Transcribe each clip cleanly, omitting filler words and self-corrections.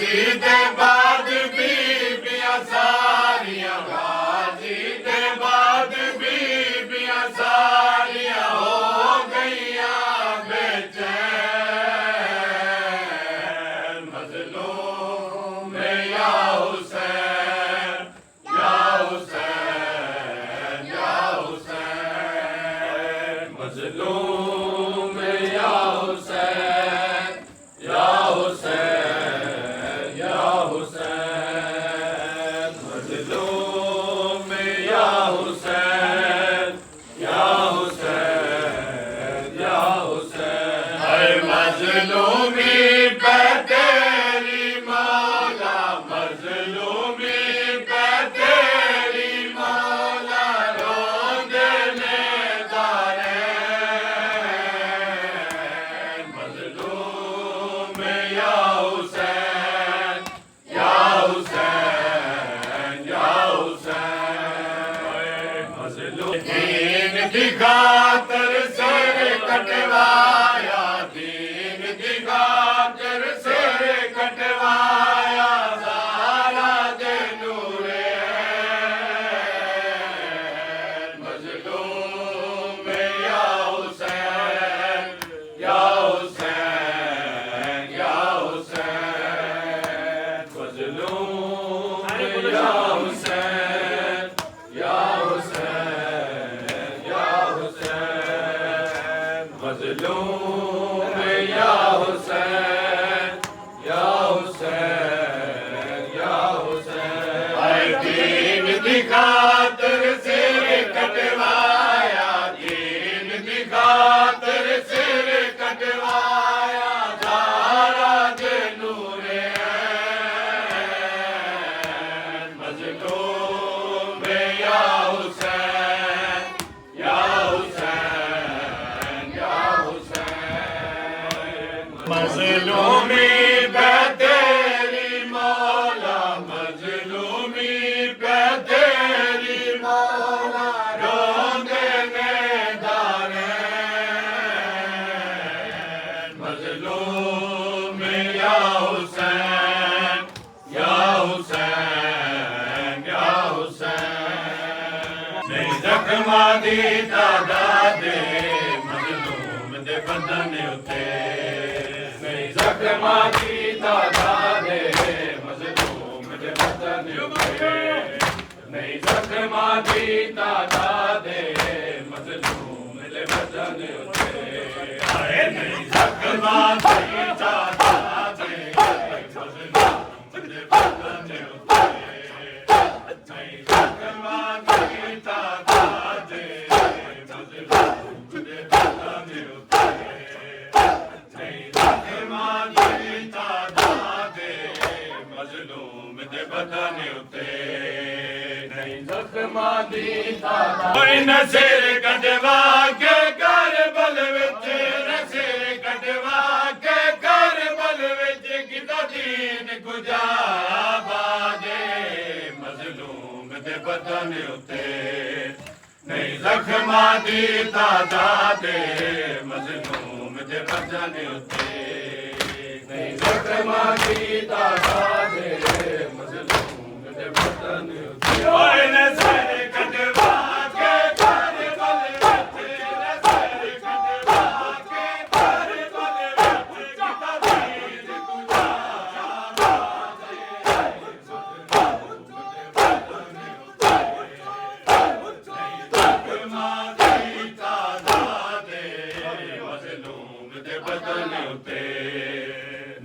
गाजी दे बाद बीबियां सारियां गाजी दे बाद बीबियां सारियां हो गईयां बेचैन मजलूम या हुसैन या हुसैन या हुसैन मजलूम या हुसैन या हुसैन या हुसैन मजलूम या हुसैन या हुसैन या हुसैन है मजलूमी पे तेरी मौला मजलूमी पे तेरी मौला रोंदने दारैन मजलूम या हुसैन या हुसैन या हुसैन मजलूम दीन की खातिर सिर कटवाया दीन की खातिर सिर कटवाया ज़ारा दे नूरे ऐन मजलूम या हुसैन या हुसैन या हुसैन मजलूम या हुसैन या हुसैन या हुसैन मजलूम या हुसैन या हुसैन या हुसैन आए दीन की खातिर सिर कटवाया दीन की खातिर सिर कटवाया ज़ारा दे नूरे ऐन मजलूम या हुसैन या हुसैन या हुसैन मजलूमी पे तेरी मौला मजलूमी पे तेरी मौला रोंदने दारैन मजलूम या हुसैन या हुसैन या हुसैन नहीं जख्मा दी तादादे मजलूम दे बदन उते नहीं जख्मा दी तादादे मजलूम दे बदन उते नहीं जख्मा दी तादादे मजलूम दे बदन उते आए नहीं जख्मा दी तादादे मजलूम दे बदन उते नहीं जख्मा दी तादादे मजलूम दे बदन उते नहीं जख्मा दी तादादे मजलूम दे बदन उते नहीं जख्मा दी तादादे कोई नज़र कटवा के करबल विच नज़र कटवा के करबल विच किता दीन गुजारा बाजे मजलूम दे बदन उते नहीं जख्मा दी तादादे मजलूम दे बदन उते नहीं जख्मा दी तादादे मजलूम दे बदन उते ओए नज़र कटवा के करबल विच नज़र कटवा के करबल विच किता दीन गुजारा बाजे मजलूम दे बदन उते नहीं जख्मा दी तादादे मजलूम दे बदन उते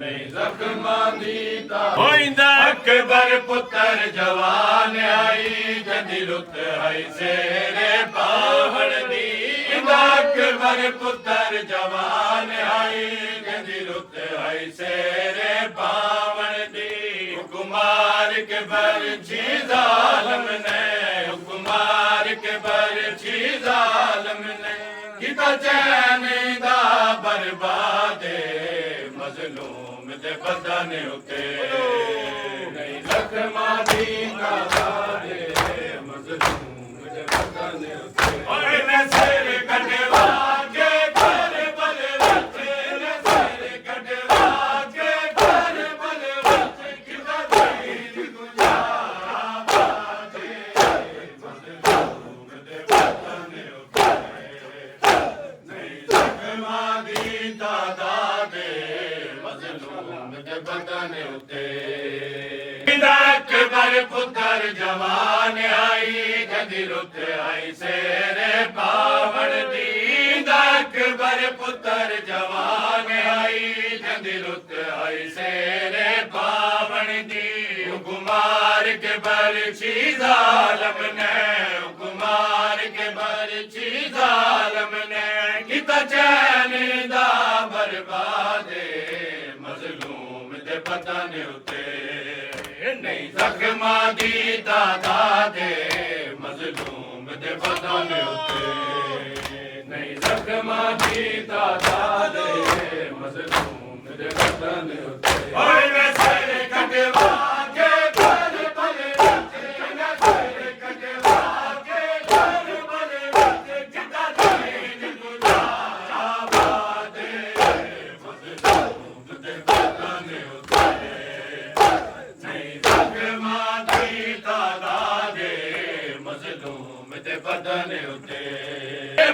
नहीं जख्मा दी तादादे अकबर पुत्र जवान आई जदी रुत आई सेरे पावण दी अकबर पुत्र जवान आई जदी रुत आई सेरे पावण दी कुमार के बरछी जालम ने कुमार के बरछी जालम ने किता चैन दा बर्बादे मजलूम दे बदन उते नहीं जख्मा दी तादादे मजलूम दे बदन उते ओए नज़र कटवा के करबल विच नज़र कटवा के करबल विच बदन उते अकबर पुत्र जवान आई जदी रुत आई सेरे पावण दी अकबर पुत्र जवान आई जदी रुत आई सेरे पावण दी कुमार के बरछी जालम ने कुमार के बरछी जालम ने किता चैन दा बर्बादे मजलूम दे बदन उते नहीं जख्मा दी तादादे मजलूम दे बदन उते नहीं जख्मा दी तादादे मजलूम दे बदन उते ओए मैं सर कटवा के पल पल मैं सर कटवा के पल पल किता दीन गुजारा बादे मजलूम दे बदन उते बदन उते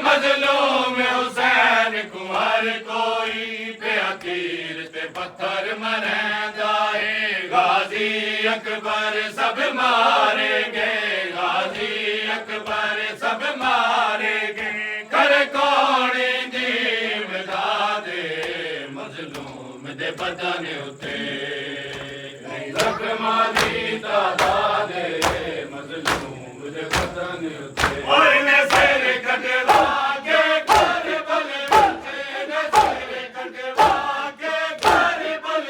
मजलूम हुसैन कुंवर कोई पे तीर ते पत्थर मरैंदा है गाजी अकबर सब मारे गए गाजी अकबर सब मारे गए कर कौन दी बदादे मजलूम दे बदन उते जख्मा दी तादादे मजलूम दे बदन उते ओए ने सिर कटवा के कर बल ने सिर कटवा के कर बल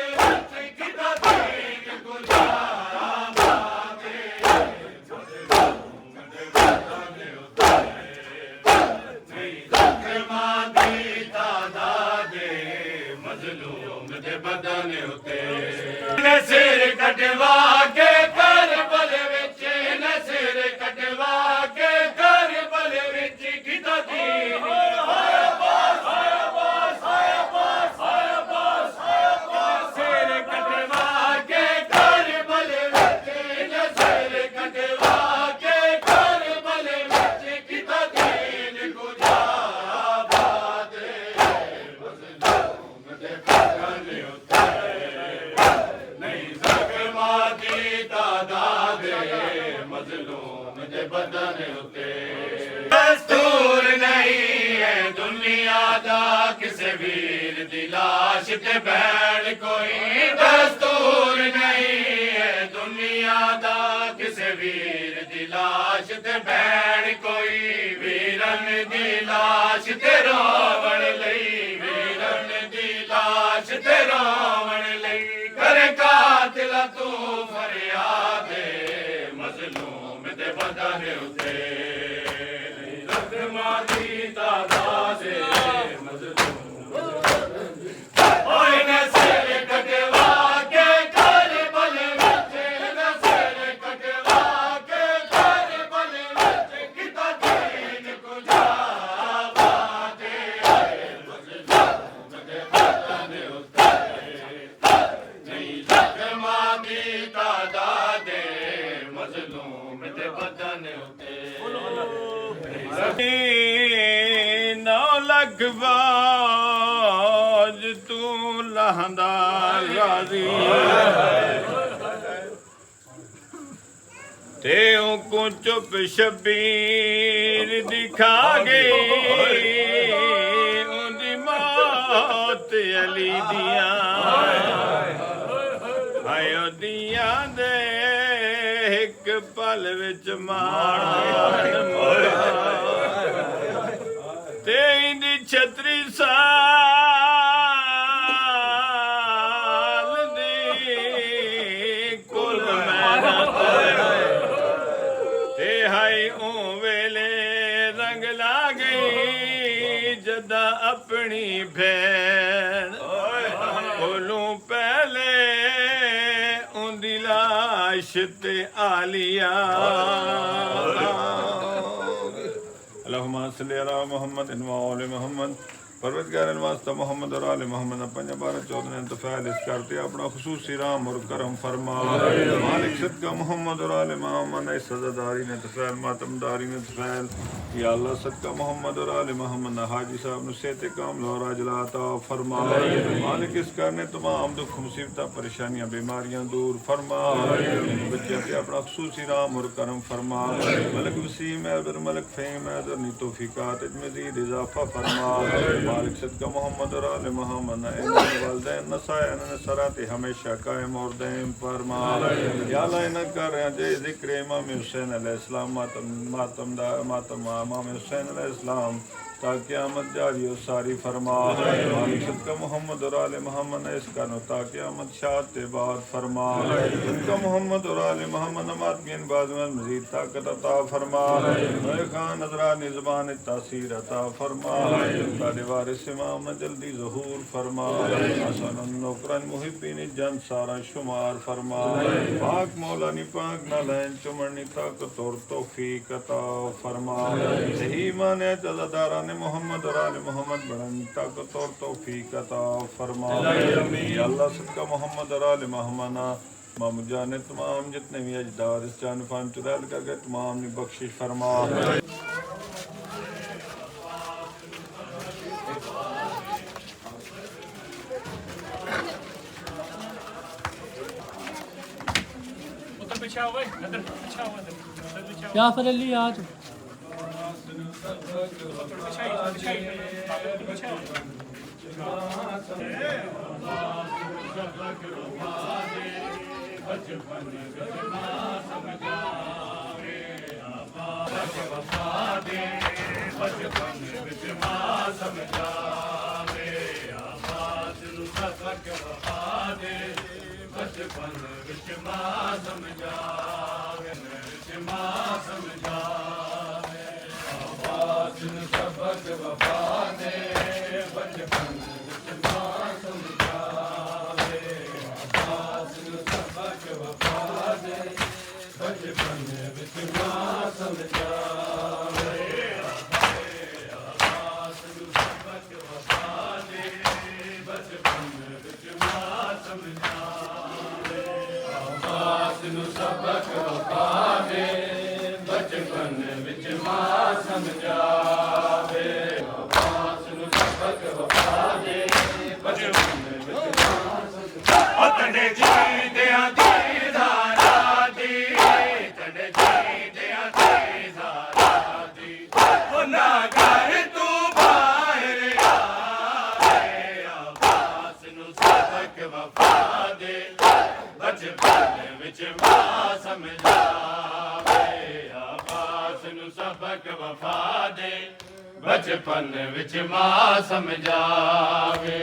किता दीन गुजारा बादे मजलूम दे बदन उते नहीं जख्मा दी तादादे मजलूम दे बदन उते ने सिर कटवा के कर बल विच ने सिर कटवा के कर बल विच किता दीन सिर कटवा के कर बल विच ने सिर कटवा के कर बल विच किता दीन गुजारा बादे मजलूम दे बदन उते नहीं जख्मा दी तादादे मजलूम दे बदन उते दस्तूर नहीं है दुनिया दा किसे वीर दी लाश ते बैठ कोई दस्तूर नहीं है दुनिया दा किसे वीर दी लाश ते बैठ कोई वीरन दी लाश ते रोवण लई वीरन दी लाश ते रोवण लई कर कातिल तू फरियादे मजलूम दे बदन उते जख्मा दी तादादे मजलूम ओए ने सिर कटवा के कर बल विच ने सिर कटवा के कर बल विच किता दीन गुजारा बादे मजलूम दे बदन उते नहीं जख्मा दी तादादे मजलूम दे बदन उते 9 ਲੱਖ ਬਾਜ ਤੂੰ ਲਹੰਦਾ ਰਾਜ਼ੀ ਤੇ ਉਹ ਕੋ ਚੁੱਪ ਸ਼ਬੀਰ ਦਿਖਾ ਗਈ ਉਹਦੀ ਮੌਤ ਅਲੀ ਦੀਆਂ ਆਇਓ ਦੀਆਂ ਦੇ ਇੱਕ ਪਲ ਵਿੱਚ ਮਾਣ ਤੇ ਇੰਦੀ 36 ਸਾਲ ਦੀ ਕੁਲ ਮਿਹਨਤ ਤੇ ਹਾਈ ਉਹ ਵੇਲੇ ਰੰਗ ਲਾ ਗਈ ਜਦਾਂ ਆਪਣੀ ਭੈਣ ਕੋਲੋਂ ਪਹਿਲੇ ਉਹਦੀ ਲਾਸ਼ ਤੇ ਆਲੀਆ اللهم صل على محمد وعلى محمد परवरदिगार वास्ता मोहम्मद और आले मोहम्मद ने 5/12/14 ने इंतफाल इस करते अपना खुसूसी राम और करम फरमा। मालिक सदका मोहम्मद और आले मोहम्मद ने सजादारी ने तफैल मातमदारी ने तफैल या अल्लाह सदका मोहम्मद और आले मोहम्मद ने हाजी साहब ने सेहत कामिल और अजला अता फरमा। मालिक इस करने तमाम दुख मुसीबत परेशानियां बीमारियां दूर फरमा। बच्चे पे अपना खुसूसी राम और करम फरमा। मलिक वसीम है मलिक फेम है नी तौफीकात मज़ीद इजाफा फरमा। मालिक सदका मोहम्मद और आले मोहम्मद ने वालिदैन नसायन सराते हमेशा कायम और दायम फरमा। या अल्लाह इन्हें कर रहे हैं जे जिक्र इमाम हुसैन अलैहिस्सलाम मातम इमाम हुसैन अलैहिस्सलाम ताकि क़यामत जारी और सारी फरमा। मालिक सदका मोहम्मद और आले मोहम्मद ने इसका नुता क़यामत शाद के बाद फरमा। सदका मोहम्मद और आले मोहम्मद नमात बिन बाज़ुमत मज़ीद ताकत अता फरमा। खान नजरानी ज़बान तासीर अता फरमा। ताले वारिस इमाम ने जल्दी ज़हूर फरमा। हसन नौकरन मुहिब्बीन जन सारा शुमार फरमा। पाक मौलानी पाक नालैन चुमरनी ताकत और तौफीक अता फरमा। सही माने तज़दारा ने मोहम्मद और आले मोहम्मद बुलंद ताकत और तौफीक अता फरमा। या अल्लाह सदका मोहम्मद और आले मोहम्मद मामू जाने तमाम जितने भी अजदार इस जान फान चुराल कर गए तमाम ने बख्शिश फरमा। जाफर अली आज बचपन विच मां समझावे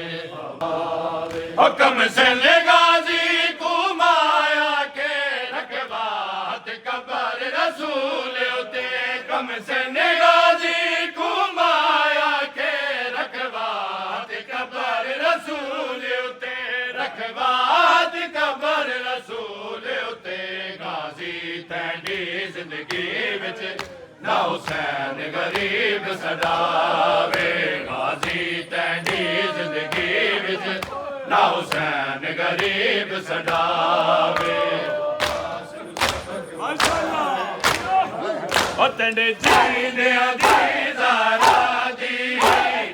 हुक्म से ले गाजी को माया के रखवात कबर रसूल उते कम से ने गाजी को माया के रखवात कबर रसूल उते रखवात कबर रसूल उते गाजी तैंडी जिंदगी विच ना हुसैन गरीब सदावे गाजी तैंडी जिंदगी विच ना हुसैन गरीब सदावे ओ तंडे जींदे दी ज़ारा दी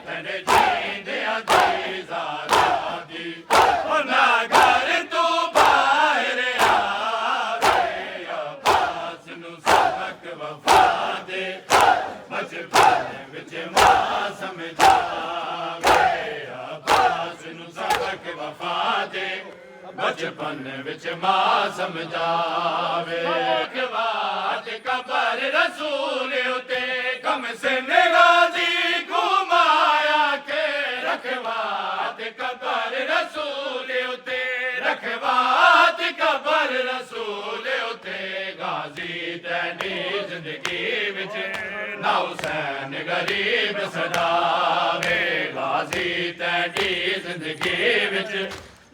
तंडे जींदे दी ज़ारा दी ओ ना घर तू बाहर आवे अब्बास नु सबक वफा बचपन विच मां समझावे अब्बास नु सबक वफा दे बचपन विच मां समझावे रखवात कबर रसूल उते कम से निगाजी घुमाया के रखवात कबर रसूल उते रखवात कबर रसूल उते गाजी तैनी जिंदगी विच ना हुसैन गरीब सदावे गाजी तैनी जिंदगी विच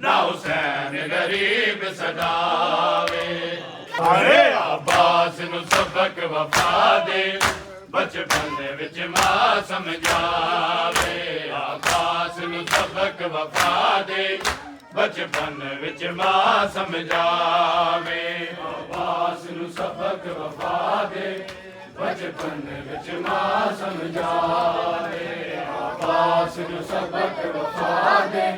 ना हुसैन गरीब सदावे अरे अब्बास नु सबक वफा दे ਬਚਪਨ ਵਿੱਚ ਮਾਂ ਸਮਝਾਵੇ ਆਬਾਸ ਨੂੰ ਸਬਕ ਵਫਾ ਦੇ ਬਚਪਨ ਵਿੱਚ ਮਾਂ ਸਮਝਾਵੇ ਆਬਾਸ ਨੂੰ ਸਬਕ ਵਫਾ ਦੇ ਬਚਪਨ ਵਿੱਚ ਮਾਂ ਸਮਝਾਵੇ ਆਬਾਸ ਨੂੰ ਸਬਕ ਵਫਾ ਦੇ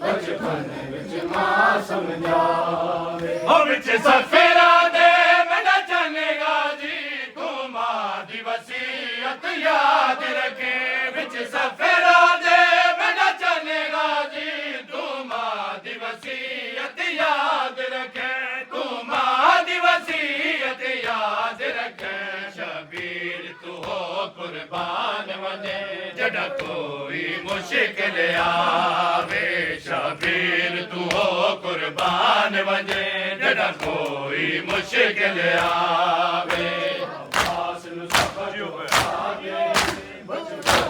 ਬਚਪਨ ਵਿੱਚ ਮਾਂ ਸਮਝਾਵੇ ਉਹ ਵਿੱਚ ਸਫੇਰਾ ਦੇ ਮੈਂ ਜਾਣੇਗਾ ਜੀ ਤੂੰ ਮਾਂ ਦੀ ਵਸੀਅਤ ਯਾਦ ਰੱਖੇ ਵਿੱਚ ਸਫੇਰਾ ਦੇ ਮੈਂ ਜਾਣੇਗਾ ਜੀ ਤੂੰ ਮਾਂ ਦੀ ਵਸੀਅਤ ਯਾਦ ਰੱਖੇ ਤੂੰ ਮਾਂ ਦੀ ਵਸੀਅਤ ਯਾਦ ਰੱਖੇ ਸ਼ਬੀਰ ਤੂੰ ਹੋ ਕੁਰਬਾਨ ਵਜੇ ਜੜਾ ਕੋਈ ਮੁਸ਼ਕਿਲ ਆਵੇ ਸ਼ਬੀਰ ਤੂੰ ਹੋ ਕੁਰਬਾਨ ਵਜੇ ਜੜਾ ਕੋਈ ਮੁਸ਼ਕਿਲ ਆਵੇ ਆਬਾਸ ਨੂੰ ਸਬਕ ਆਵੇ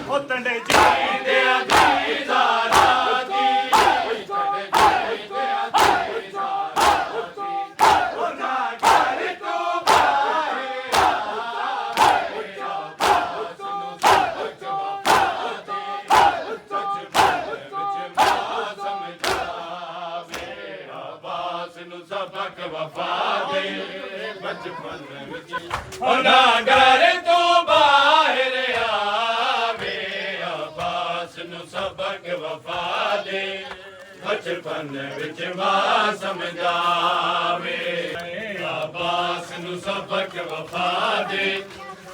ਉਹ ਤੰਡੇ ਜੀਂਦੇ ਆਦੀ ਜ਼ਾਰਾ ਦੀ ਤੰਡੇ ਜੀਂਦੇ ਆਦੀ ਜ਼ਾਰਾ ਦੀ ਉਹ ਨਾ ਕਰ ਤੂੰ ਬਾਹੇ ਆਵੇ ਆਬਾਸ ਨੂੰ ਸਬਕ ਵਫਾ ਦੇ ਬਚਪਨ ਵਿੱਚ ਨਾ ਘਰ ਤੋਂ ਬਾਹਰ ਆਵੇ ਆਬਾਸ ਨੂੰ ਸਬਕ ਵਫਾ ਦੇ ਬਚਪਨ ਵਿੱਚ ਮਾਂ ਸਮਝਾਵੇ ਆਬਾਸ ਨੂੰ ਸਬਕ ਵਫਾ ਦੇ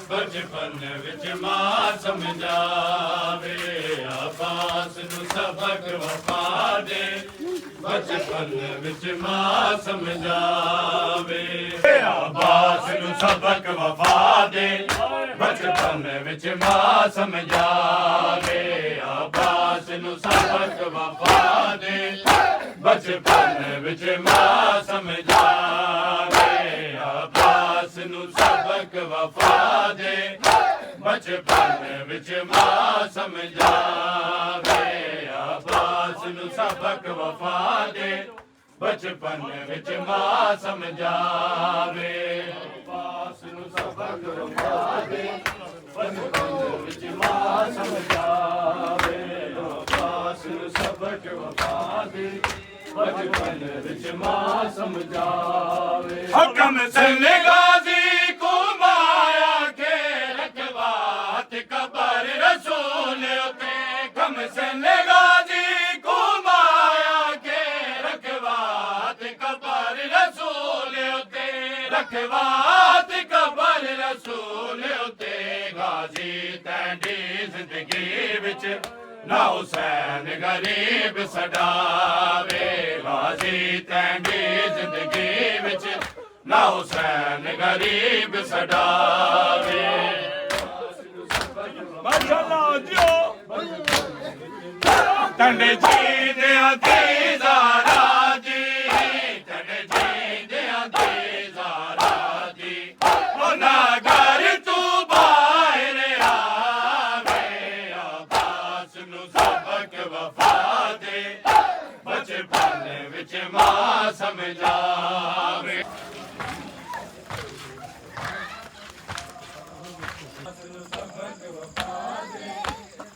ਬਚਪਨ ਵਿੱਚ ਮਾਂ ਸਮਝਾਵੇ ਆਬਾਸ ਨੂੰ ਸਬਕ ਵਫਾ ਦੇ ਬਚਪਨ ਵਿੱਚ ਮਾਂ ਸਮਝਾਵੇ ਆਬਾਸ ਨੂੰ ਸਬਕ ਵਫਾ ਦੇ ਬਚਪਨ ਵਿੱਚ ਮਾਂ ਸਮਝਾਵੇ ਆਬਾਸ ਨੂੰ ਸਬਕ ਵਫਾ ਦੇ ਬਚਪਨ ਵਿੱਚ ਮਾਂ ਸਮਝਾਵੇ ਆਬਾਸ ਨੂੰ ਸਬਕ ਵਫਾ ਦੇ ਬਚਪਨ ਵਿੱਚ ਮਾਂ ਸਮਝਾਵੇ ਆਬਾਸ ਨੂੰ ਸਬਕ ਵਫਾ ਦੇ ਬਚਪਨ ਵਿੱਚ ਮਾਂ ਸਮਝਾਵੇ ਆਬਾਸ ਨੂੰ ਸਬਕ ਵਫਾ ਦੇ ਬਚਪਨ ਵਿੱਚ ਮਾਂ ਸਮਝਾਵੇ ਆਬਾਸ ਨੂੰ ਸਬਕ ਵਫਾ ਦੇ ਬਚਪਨ ਵਿੱਚ ਮਾਂ ਸਮਝਾਵੇ ਹਕਮ ਸਨੇ ਗਾਜ਼ੀ ਕੋ ਮਾਇਆ ਕੇ ਰਖਵਾਤ ਕਬਰ ਰਸੂਲ ਉਤੇ ਕਮ ਸਨੇ ਗਾਜ਼ੀ ਕੋ ਮਾਇਆ ਕੇ ਰਖਵਾਤ ਕਬਰ ਰਸੂਲ ਉਤੇ ਰਖਵਾਤ ਕਬਰ ਰਸੂਲ ਉਤੇ ਗਾਜ਼ੀ ਤੈਂਡੀ ਜ਼ਿੰਦਗੀ ਵਿੱਚ ਨਾ ਹੁਸੈਨ ਗਰੀਬ ਸਡਾਵੇ ਗਾਜ਼ੀ ਤੈਂਡੀ ਜ਼ਿੰਦਗੀ ਵਿੱਚ ਨਾ ਹੁਸੈਨ ਗਰੀਬ ਸਡਾਵੇ ਮਾਸ਼ਾਅੱਲਾ ਦਿਓ ਤੰਡੇ ਜੀਂਦਿਆਂ ਦੀ ਜ਼ਾਰਾ ਜੀ ਤੰਡੇ ਜੀਂਦਿਆਂ ਦੀ ਜ਼ਾਰਾ ਜੀ ਉਹ ਨਾ ਘਰ ਤੂੰ ਬਾਹਰ ਆਵੇ ਆਬਾਸ ਨੂੰ ਸਬਕ ਵਫਾ ਦੇ ਬਚਪਨ ਵਿੱਚ ਮਾਂ ਸਮਝਾਵੇ ਆਬਾਸ ਨੂੰ ਸਬਕ ਵਫਾ ਦੇ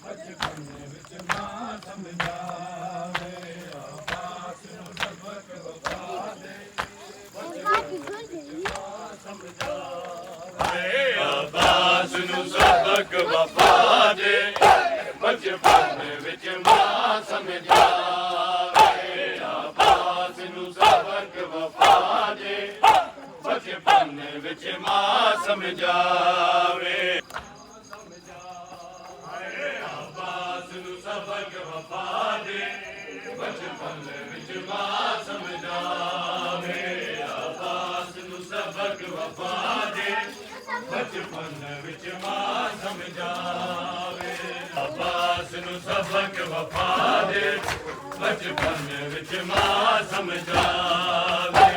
ਬਚਪਨ ਵਿੱਚ ਮਾਂ ਸਮਝਾਵੇ ਆਬਾਸ ਨੂੰ ਸਬਕ ਵਫਾ ਦੇ ਬਚਪਨ ਵਿੱਚ ਮਾਂ ਸਮਝਾਵੇ ਆਬਾਸ ਨੂੰ ਸਬਕ ਵਫਾ ਦੇ ਬਚਪਨ ਵਿੱਚ ਮਾਂ ਸਮਝਾਵੇ ਆਬਾਸ ਨੂੰ ਸਬਕ ਵਫਾ ਦੇ ਬਚਪਨ ਵਿੱਚ ਮਾਂ ਸਮਝਾਵੇ ਆਬਾਸ ਨੂੰ ਸਬਕ ਵਫਾ ਦੇ ਬਚਪਨ ਵਿੱਚ ਮਾਂ ਸਮਝਾਵੇ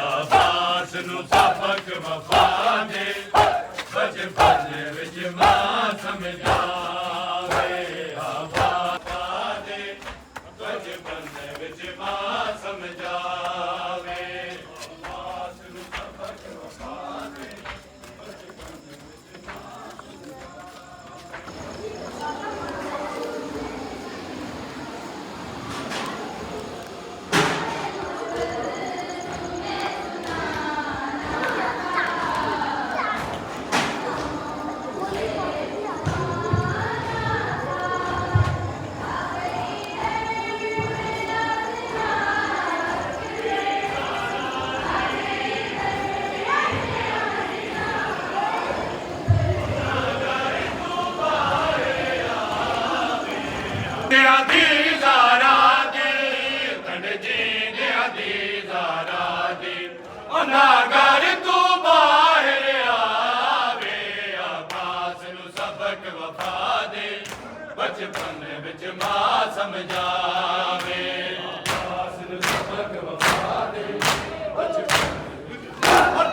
ਆਬਾਸ ਨੂੰ ਸਬਕ ਵਫਾ ਦੇ ਬਚਪਨ ਵਿੱਚ ਮਾਂ ਸਮਝਾਵੇ ਆਬਾਸ ਦੇ ਬਚਪਨ ਵਿੱਚ ਮਾਂ ਸਮਝਾਵੇ ਆਬਾਸ ਨੂੰ ਸਬਕ ਵਫਾ ਦੇ नागर तू बाहर आवे अब्बास नू सबक वफा दे बचपन विच मां समझावे अब्बास नू सबक वफा दे बचपन विच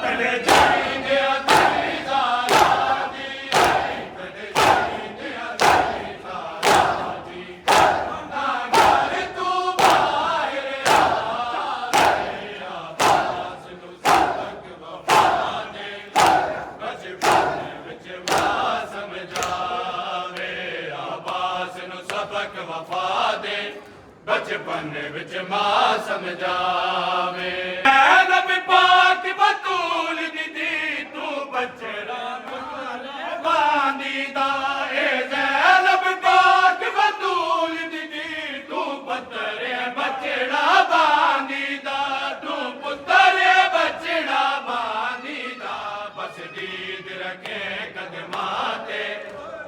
तड़े जाएंगे तेरी ज़ारा दी तड़े जाएंगे तेरी ज़ारा दी नागर तू बाहर आवे अब्बास नू सबक वफा दे बचपन विच मां समझावे अब्बास नू सबक वफा दे बचपन विच मां समझावे नबी पाक बतूल दी तू बचड़ा बांदी दा ए ज़ैनब पाक बतूल दी तू पुत्र बचड़ा बांदी दा तू पुत्र बचड़ा बांदी दा बस दीद रखे कदमां ते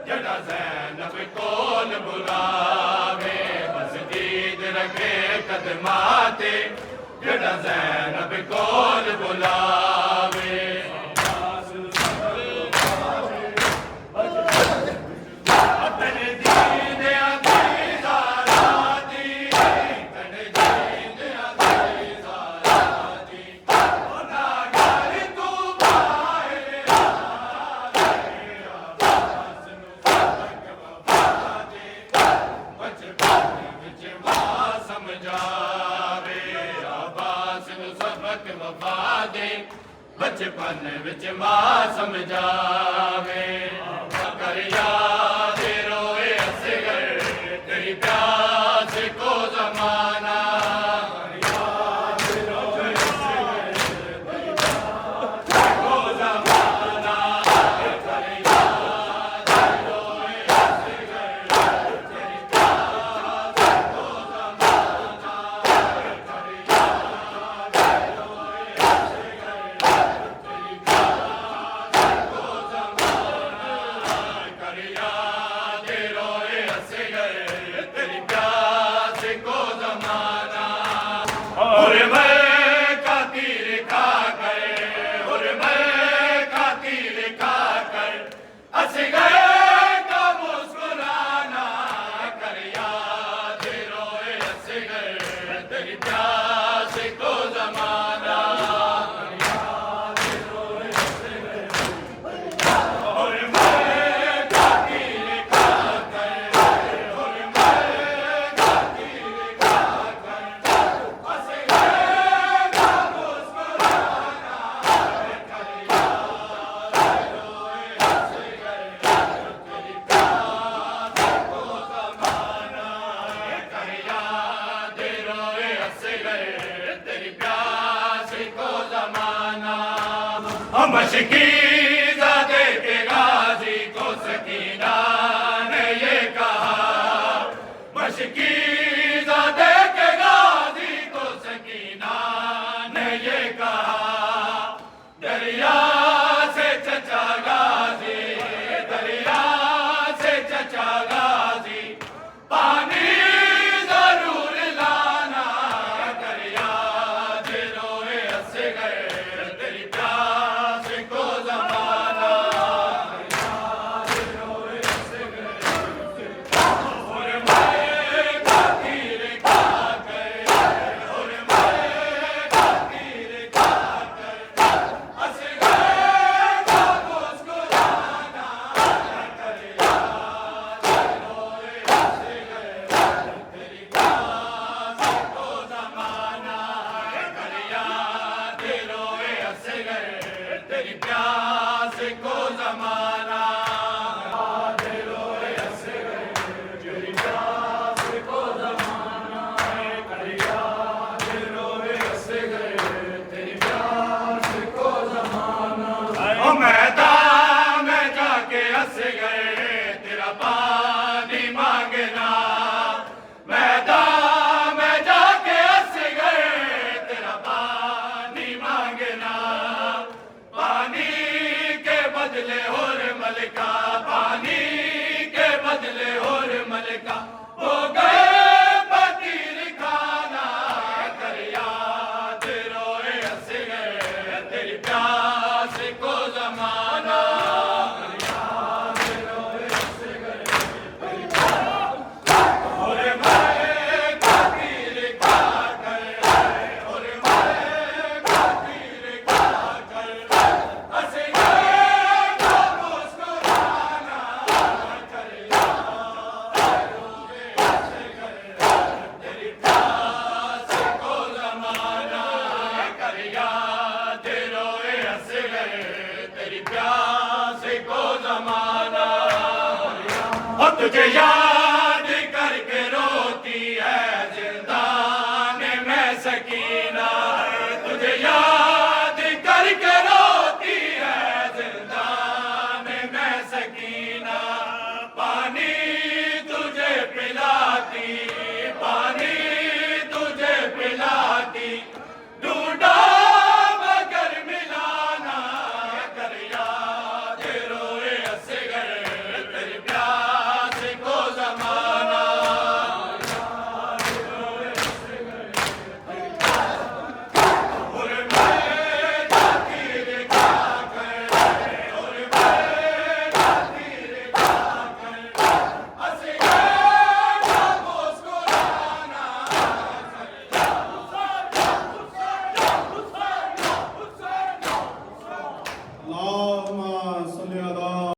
जड़ा ज़ैनब कोल बुलावे बस दीद रखे कदमां ते जड़ा ज़ैनब कोल बुलावे तने दीद तेरी ज़ारा दी तने दीद तेरी ज़ारा दी ओ नागर तू बाहर आवे अब्बास नू सबक वफा दे बचपन विच मां समझावे अब्बास नू सबक वफा दे बचपन विच मां समझावे कर याद रोए असगर तेरी प्यास को ज़माना कर याद रोए असगर तेरी प्यास को ज़माना कर याद रोए असगर तेरी प्यास को ज़माना कर याद रोए असगर तेरी प्यास को ज़माना कर याद रोए असगर तेरी प्यास को ज़माना और मैं का तीर खा कर और मैं का तीर खा कर असगर का मुस्कुराना कर याद रोए असगर तेरी प्यास को ज़माना कर याद रोए असगर और मैं का तीर खा कर और मैं का तीर खा कर असगर का मुस्कुराना कर याद रोए असगर तेरी प्यास को ज़माना कर याद रोए असगर तेरी प्यास को ज़माना मशकीज़ा दे के गाजी को सकीना ने ये कहा मशकीज़ा दे के गाजी को सकीना ने ये कहा दरिया से चचा गाजी दरिया से चचा गाजी पानी जरूर लाना कर याद रोए असगर तेरी प्यास को ज़माना कर याद रोए असगर और मैं का तीर खा कर और मैं का तीर खा कर असगर का मुस्कुराना कर याद रोए असगर तेरी प्यास को ज़माना कर याद रोए असगर तेरी प्यास को ज़माना याद रोए असगर तेरी प्यास को ज़माना कर याद रोए असगर तेरी प्यास को ज़माना ओ मैदान में जाके असगर तेरा पानी मांगना मैदान में जाके असगर तेरा पानी मांगना पानी के बदले और मलका पानी के बदले और मलका हो गए फकीर खाना कर याद रोए असगर प्यास को जमाना और तुझे याद करके रोती है जिंदान में सकीना तुझे याद करके रोती है जिंदान में सकीना पानी तुझे पिलाती पानी तुझे पिलाती ढूंढा मगर मिलाना कर याद रोए असगर तेरी प्यास को जमाना अल्लाहुम्मा सल्ली अला